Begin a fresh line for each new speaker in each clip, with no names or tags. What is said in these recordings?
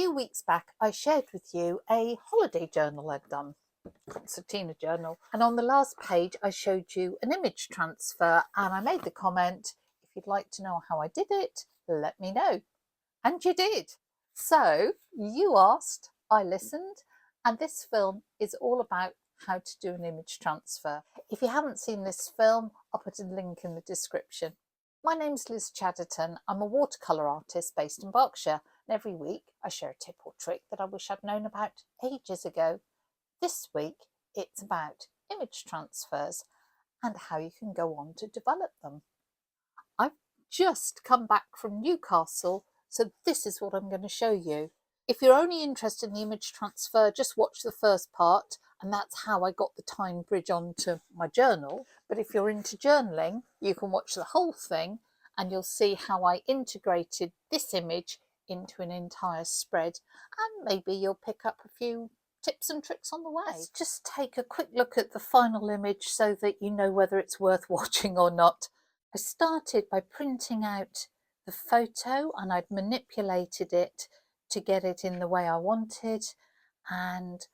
few weeks back, I shared with you a holiday journal I'd done, concertina journal, and on the last page I showed you an image transfer, and I made the comment, if you'd like to know how I did it, let me know. And you did. So you asked, I listened, and this film is all about how to do an image transfer. If you haven't seen this film, I'll put a link in the description. My name's Liz Chatterton. I'm a watercolour artist based in Berkshire, and every week I share a tip or trick that I wish I'd known about ages ago. This week it's about image transfers and how you can go on to develop them. I've just come back from Newcastle, so this is what I'm going to show you. If you're only interested in the image transfer, just watch the first part, and that's how I got the Tyne Bridge onto my journal. But if you're into journaling, you can watch the whole thing and you'll see how I integrated this image into an entire spread, and maybe you'll pick up a few tips and tricks on the way. Let's just take a quick look at the final image so that you know whether it's worth watching or not. I started by printing out the photo and I'd manipulated it to get it in the way I wanted, and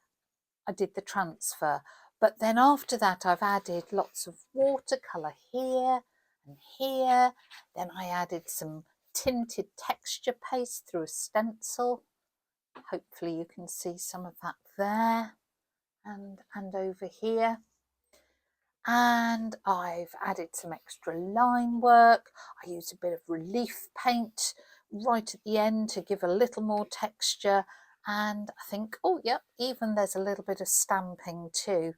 I did the transfer. But then after that I've added lots of watercolour here and here. Then I added some tinted texture paste through a stencil. Hopefully you can see some of that there and over here. And I've added some extra line work. I used a bit of relief paint right at the end to give a little more texture, and I think, oh yep, even there's a little bit of stamping too.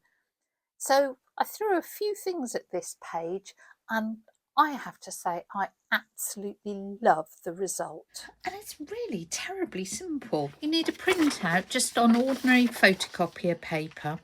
So I threw a few things at this page, and I have to say I absolutely love the result.
And it's really terribly simple. You need a printout just on ordinary photocopier paper,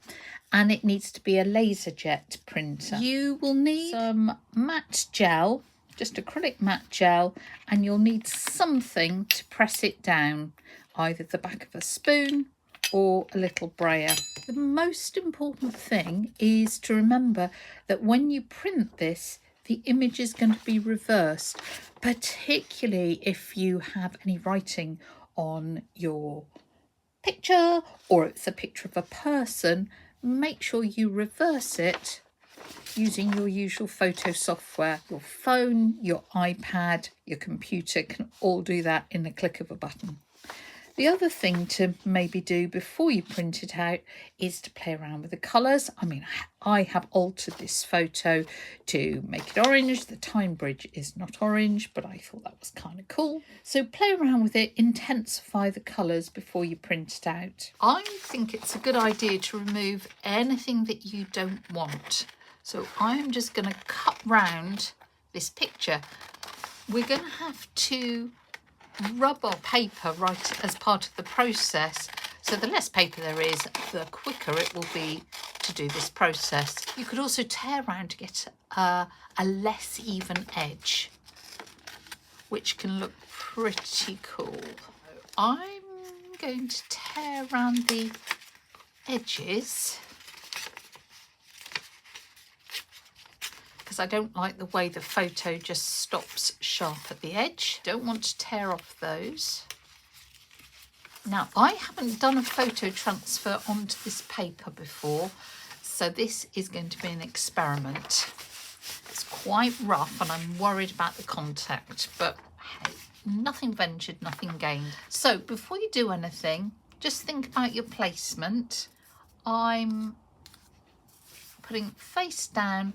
and it needs to be a laserjet printer. You will need some matte gel, just acrylic matte gel, and you'll need something to press it down, either the back of a spoon or a little brayer. The most important thing is to remember that when you print this, the image is going to be reversed, particularly if you have any writing on your picture or it's a picture of a person. Make sure you reverse it using your usual photo software. Your phone, your iPad, your computer can all do that in the click of a button. The other thing to maybe do before you print it out is to play around with the colours. I mean, I have altered this photo to make it orange. The Tyne Bridge is not orange, but I thought that was kind of cool. So play around with it, intensify the colours before you print it out. I think it's a good idea to remove anything that you don't want. So I'm just going to cut round this picture. We're going to have to rub our paper right as part of the process, so the less paper there is, the quicker it will be to do this process. You could also tear around to get a less even edge, which can look pretty cool. I'm going to tear around the edges because I don't like the way the photo just stops sharp at the edge. Don't want to tear off those. Now, I haven't done a photo transfer onto this paper before, so this is going to be an experiment. It's quite rough and I'm worried about the contact, but hey, nothing ventured, nothing gained. So before you do anything, just think about your placement. I'm putting face down,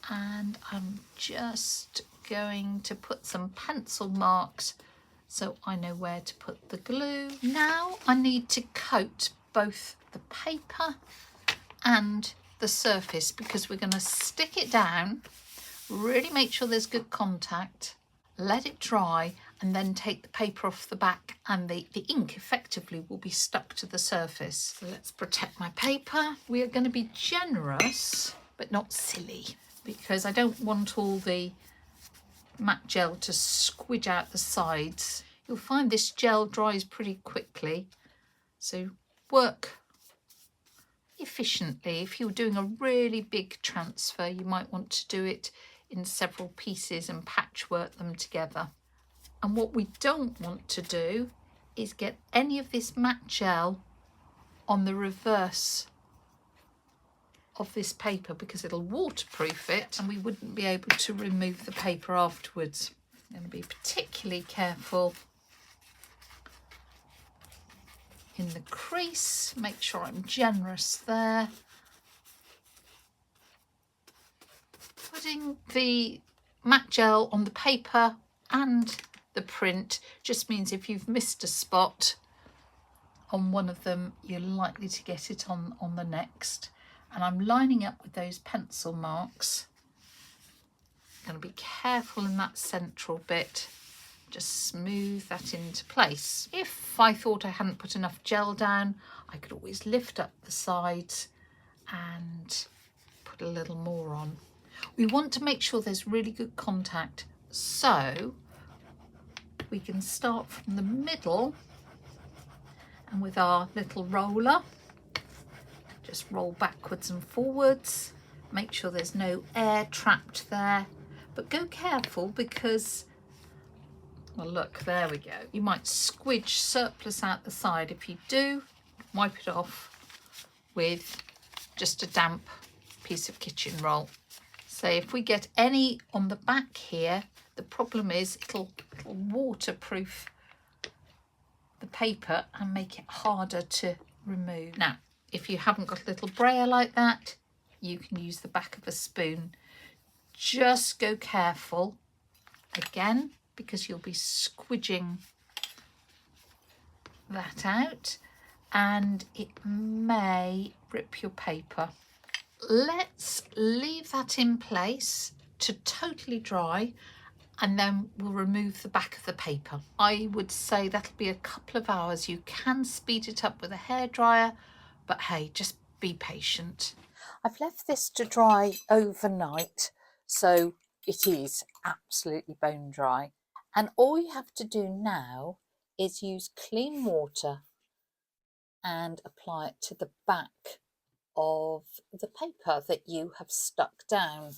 and I'm just going to put some pencil marks so I know where to put the glue. Now I need to coat both the paper and the surface because we're going to stick it down, really make sure there's good contact, let it dry, and then take the paper off the back, and the ink effectively will be stuck to the surface. So let's protect my paper. We are going to be generous but not silly, because I don't want all the matte gel to squidge out the sides. You'll find this gel dries pretty quickly, so work efficiently. If you're doing a really big transfer, you might want to do it in several pieces and patchwork them together. And what we don't want to do is get any of this matte gel on the reverse of this paper, because it'll waterproof it and we wouldn't be able to remove the paper afterwards. I'm going to be particularly careful in the crease, make sure I'm generous there. Putting the matte gel on the paper and the print just means if you've missed a spot on one of them, you're likely to get it on the next. And I'm lining up with those pencil marks. I'm going to be careful in that central bit, just smooth that into place. If I thought I hadn't put enough gel down, I could always lift up the sides and put a little more on. We want to make sure there's really good contact, so we can start from the middle and with our little roller just roll backwards and forwards, make sure there's no air trapped there, but go careful because, well look, there we go, you might squidge surplus out the side. If you do, wipe it off with just a damp piece of kitchen roll. So if we get any on the back here, the problem is it'll waterproof the paper and make it harder to remove. Now, if you haven't got a little brayer like that, you can use the back of a spoon. Just go careful, again, because you'll be squidging that out and it may rip your paper. Let's leave that in place to totally dry and then we'll remove the back of the paper. I would say that'll be a couple of hours. You can speed it up with a hairdryer, but hey, just be patient.
I've left this to dry overnight, so it is absolutely bone dry. And all you have to do now is use clean water and apply it to the back of the paper that you have stuck down.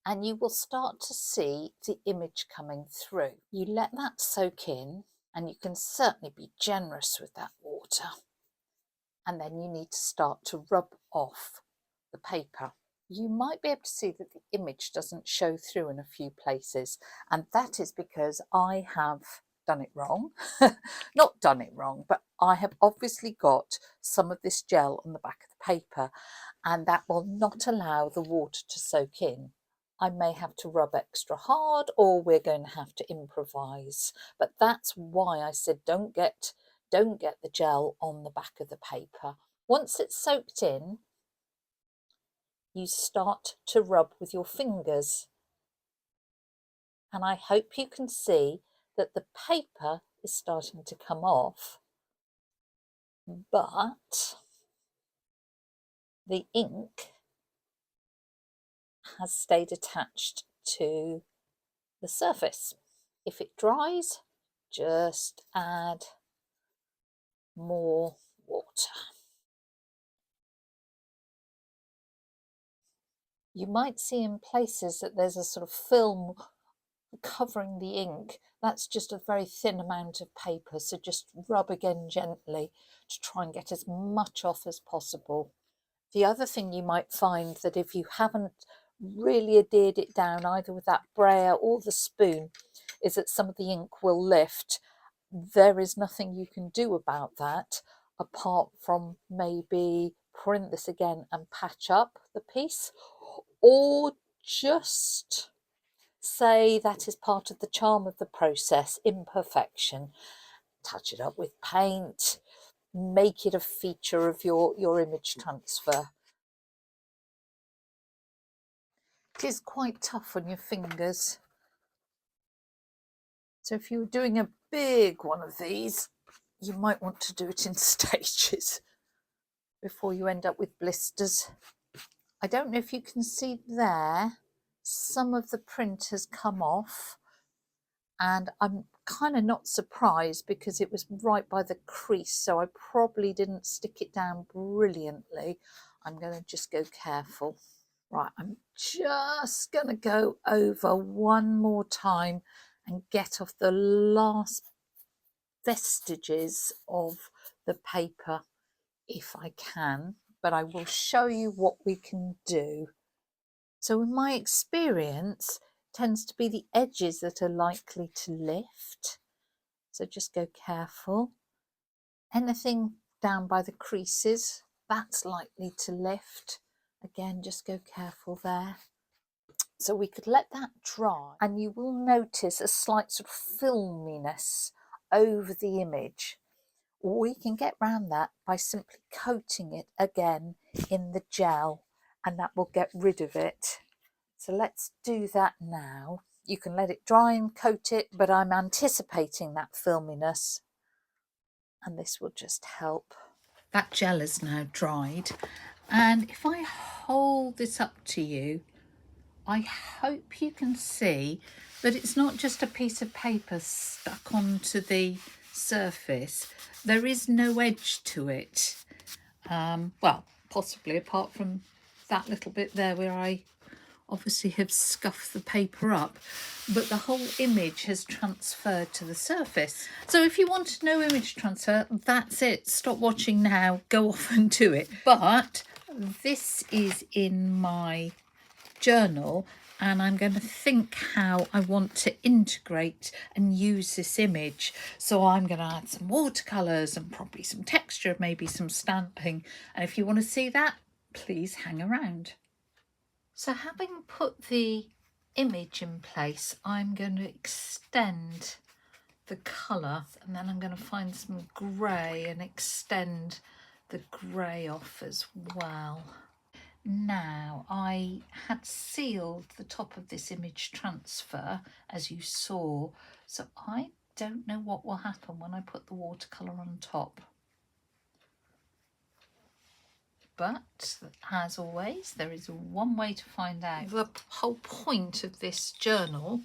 And you will start to see the image coming through. You let that soak in, and you can certainly be generous with that water. And then you need to start to rub off the paper. You might be able to see that the image doesn't show through in a few places, and that is because I have done it wrong. Not done it wrong, but I have obviously got some of this gel on the back of the paper, and that will not allow the water to soak in. I may have to rub extra hard, or we're going to have to improvise. But that's why I said don't get the gel on the back of the paper. Once it's soaked in, you start to rub with your fingers. And I hope you can see that the paper is starting to come off, but the ink has stayed attached to the surface. If it dries, just add more water. You might see in places that there's a sort of film covering the ink. That's just a very thin amount of paper, so just rub again gently to try and get as much off as possible. The other thing you might find that if you haven't really adhered it down either with that brayer or the spoon is that some of the ink will lift. There is nothing you can do about that apart from maybe print this again and patch up the piece, or just say that is part of the charm of the process, imperfection. Touch it up with paint, make it a feature of your image transfer. It is quite tough on your fingers. So if you're doing a big one of these, you might want to do it in stages before you end up with blisters. I don't know if you can see there, some of the print has come off, and I'm kind of not surprised because it was right by the crease, so I probably didn't stick it down brilliantly. I'm going to just go careful. Right, I'm just going to go over one more time and get off the last vestiges of the paper if I can, but I will show you what we can do. So in my experience, it tends to be the edges that are likely to lift. So just go careful. Anything down by the creases, that's likely to lift. Again, just go careful there. So we could let that dry and you will notice a slight sort of filminess over the image. We can get around that by simply coating it again in the gel, and that will get rid of it. So let's do that now. You can let it dry and coat it, but I'm anticipating that filminess, and this will just help.
That gel is now dried, and if I hold this up to you, I hope you can see that it's not just a piece of paper stuck onto the surface. There is no edge to it. Well, possibly apart from that little bit there where I obviously have scuffed the paper up, but the whole image has transferred to the surface. So if you want to know image transfer, that's it. Stop watching now, go off and do it. But this is in my journal, and I'm going to think how I want to integrate and use this image. So I'm going to add some watercolours and probably some texture, maybe some stamping. And if you want to see that, please hang around. So having put the image in place, I'm going to extend the colour, and then I'm going to find some grey and extend the grey off as well. Now, I had sealed the top of this image transfer, as you saw, so I don't know what will happen when I put the watercolour on top. But, as always, there is one way to find out. The whole point of this journal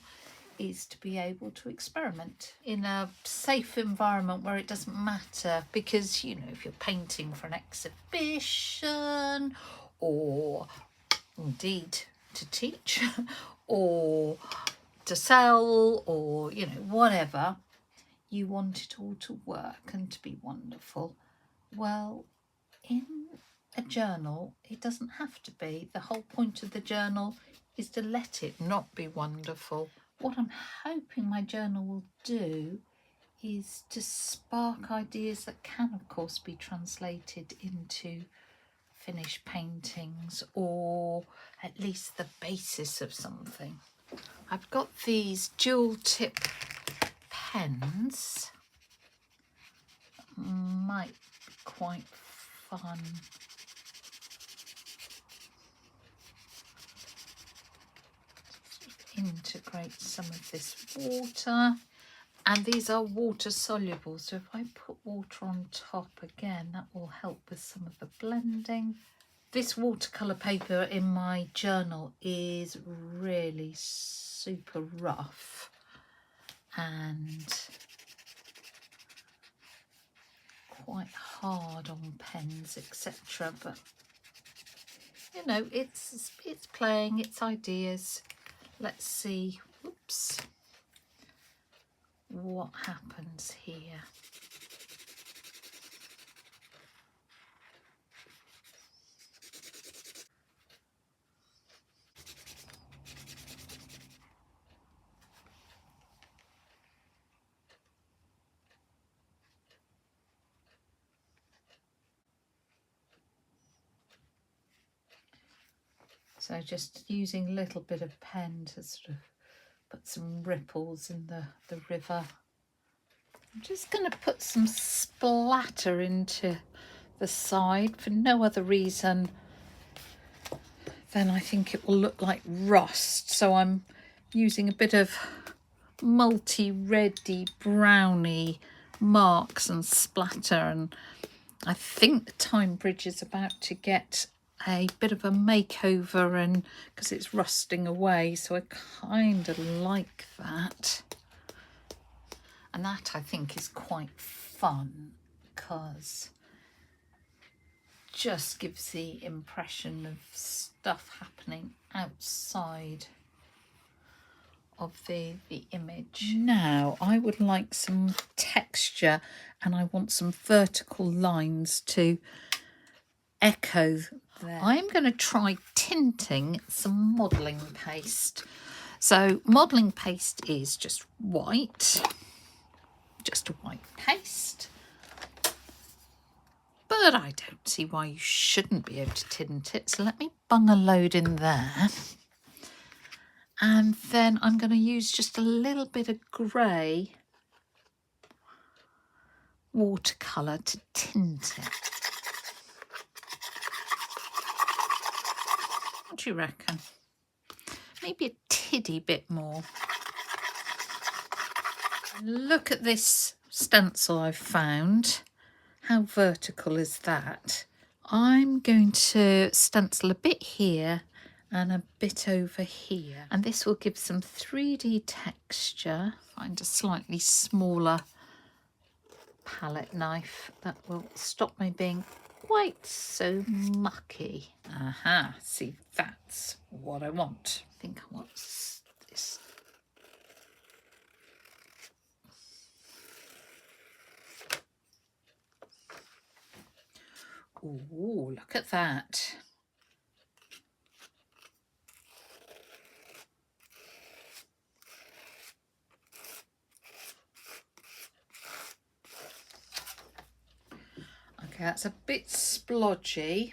is to be able to experiment in a safe environment where it doesn't matter, because, you know, if you're painting for an exhibition or indeed to teach or to sell or, you know, whatever, you want it all to work and to be wonderful. Well, in a journal, it doesn't have to be. The whole point of the journal is to let it not be wonderful. What I'm hoping my journal will do is to spark ideas that can, of course, be translated into finished paintings, or at least the basis of something. I've got these dual tip pens. Might be quite fun. Integrate some of this water, and these are water soluble, so if I put water on top again, that will help with some of the blending. This watercolour paper in my journal is really super rough and quite hard on pens, etc., but you know, it's playing, it's ideas. Let's see, whoops, what happens here. So just using a little bit of pen to sort of put some ripples in the river. I'm just going to put some splatter into the side for no other reason than I think it will look like rust. So I'm using a bit of multi-reddy browny marks and splatter, and I think the Tyne Bridge is about to get a bit of a makeover, and because it's rusting away, so I kind of like that. And that I think is quite fun because just gives the impression of stuff happening outside of the image. Now I would like some texture, and I want some vertical lines to echo there. I'm going to try tinting some modelling paste. So modelling paste is just white, just a white paste. But I don't see why you shouldn't be able to tint it. So let me bung a load in there. And then I'm going to use just a little bit of grey watercolour to tint it. What do you reckon? Maybe a tiddy bit more. And look at this stencil I've found. How vertical is that? I'm going to stencil a bit here and a bit over here. And this will give some 3D texture. Find a slightly smaller palette knife that will stop me being quite so mucky. Aha, see, that's what I want. I think I want this. Ooh, look at that. Okay, that's a bit splodgy.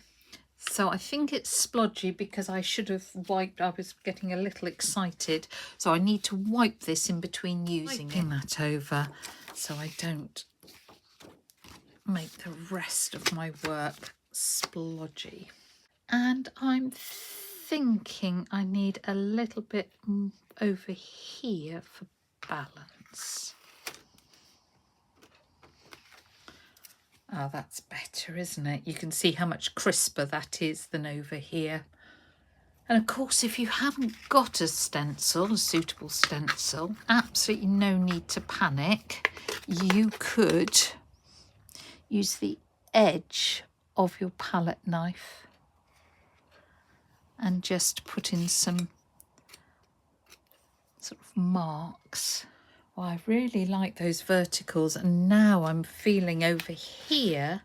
So I think it's splodgy because I should have wiped. I was getting a little excited. So I need to wipe this in between using that over so I don't make the rest of my work splodgy. And I'm thinking I need a little bit over here for balance. Oh, that's better, isn't it? You can see how much crisper that is than over here. And of course, if you haven't got a stencil, a suitable stencil, absolutely no need to panic. You could use the edge of your palette knife and just put in some sort of marks. Well, I really like those verticals, and now I'm feeling over here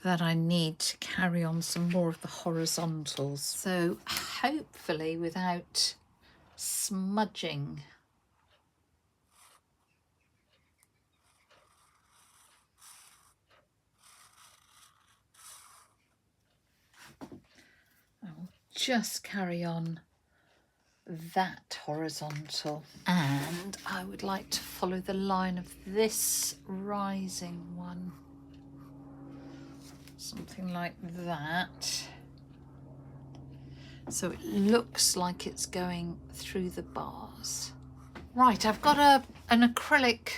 that I need to carry on some more of the horizontals. So hopefully without smudging. I'll just carry on that horizontal, and I would like to follow the line of this rising one, something like that, so it looks like it's going through the bars. Right, I've got an acrylic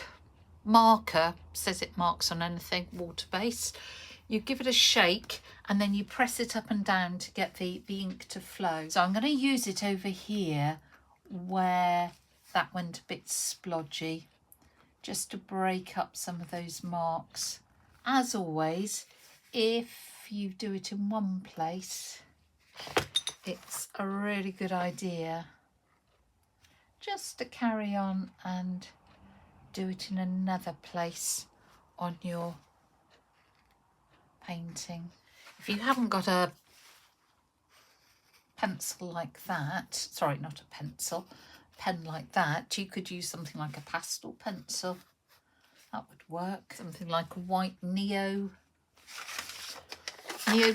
marker, says it marks on anything water-based. You give it a shake and then you press it up and down to get the ink to flow. So I'm going to use it over here where that went a bit splodgy, just to break up some of those marks. As always, if you do it in one place, it's a really good idea just to carry on and do it in another place on your painting. If you haven't got a pencil like that, sorry, not a pencil, pen like that, you could use something like a pastel pencil. That would work. Something like a white neo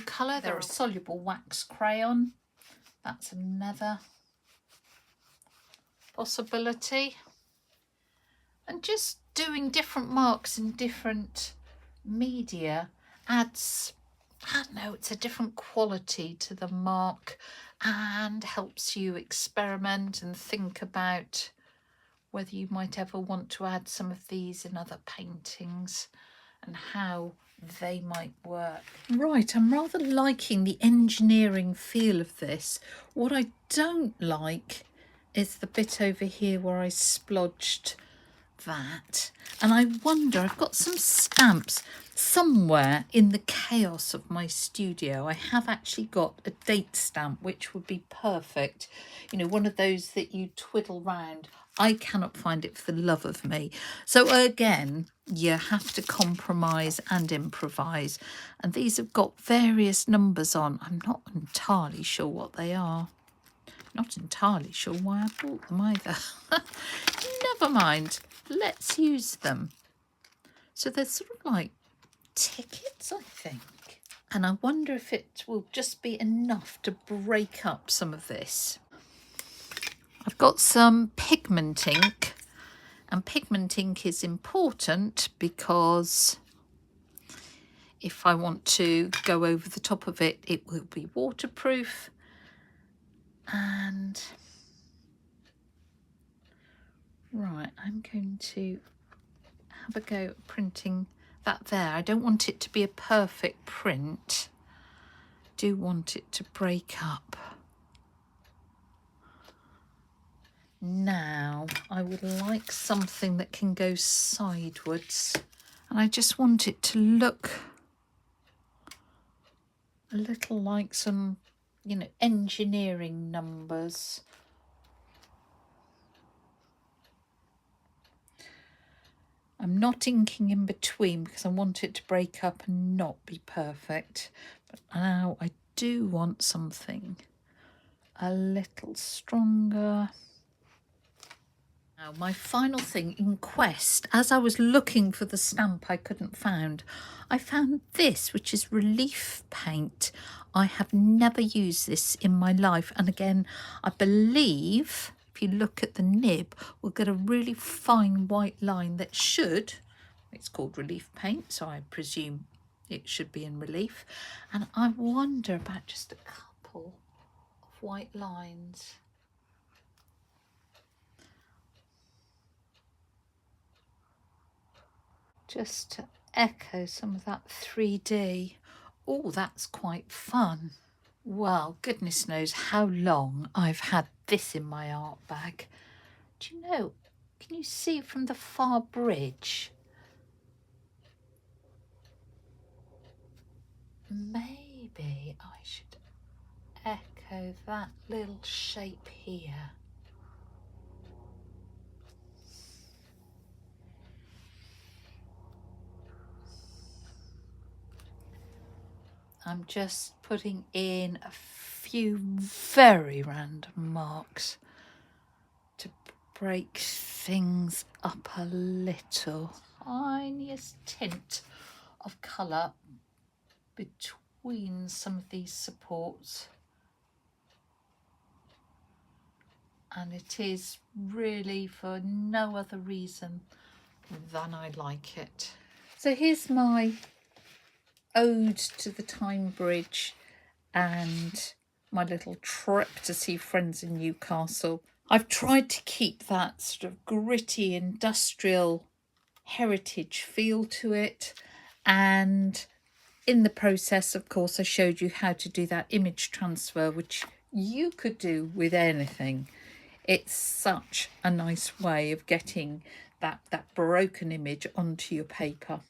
colour. There are soluble wax crayon. That's another possibility. And just doing different marks in different media adds, I don't know, it's a different quality to the mark and helps you experiment and think about whether you might ever want to add some of these in other paintings and how they might work. Right, I'm rather liking the engineering feel of this. What I don't like is the bit over here where I splodged that, and I wonder, I've got some stamps, Somewhere in the chaos of my studio, I have actually got a date stamp, which would be perfect. You know, one of those that you twiddle round. I cannot find it for the love of me. So again, you have to compromise and improvise. And these have got various numbers on. I'm not entirely sure what they are. Not entirely sure why I bought them either. Never mind. Let's use them. So they're sort of like tickets, I think. And I wonder if it will just be enough to break up some of this. I've got some pigment ink, and pigment ink is important because if I want to go over the top of it, it will be waterproof. And right, I'm going to have a go at printing that there. I don't want it to be a perfect print. I do want it to break up. Now I would like something that can go sideways, and I just want it to look a little like some, you know, engineering numbers. I'm not inking in between because I want it to break up and not be perfect. But now I do want something a little stronger. Now, my final thing in Quest, as I was looking for the stamp I couldn't find, I found this, which is relief paint. I have never used this in my life. And again, I believe if you look at the nib, we'll get a really fine white line that should, it's called relief paint, so I presume it should be in relief. And I wonder about just a couple of white lines. Just to echo some of that 3D. Oh, that's quite fun. Well, goodness knows how long I've had this in my art bag. Do you know, can you see from the far bridge? Maybe I should echo that little shape here. I'm just putting in a few very random marks to break things up a little. Tiniest tint of colour between some of these supports. And it is really for no other reason than I like it. So here's my ode to the Tyne Bridge and my little trip to see friends in Newcastle. I've tried to keep that sort of gritty industrial heritage feel to it, and in the process, of course, I showed you how to do that image transfer, which you could do with anything. It's such a nice way of getting that broken image onto your paper.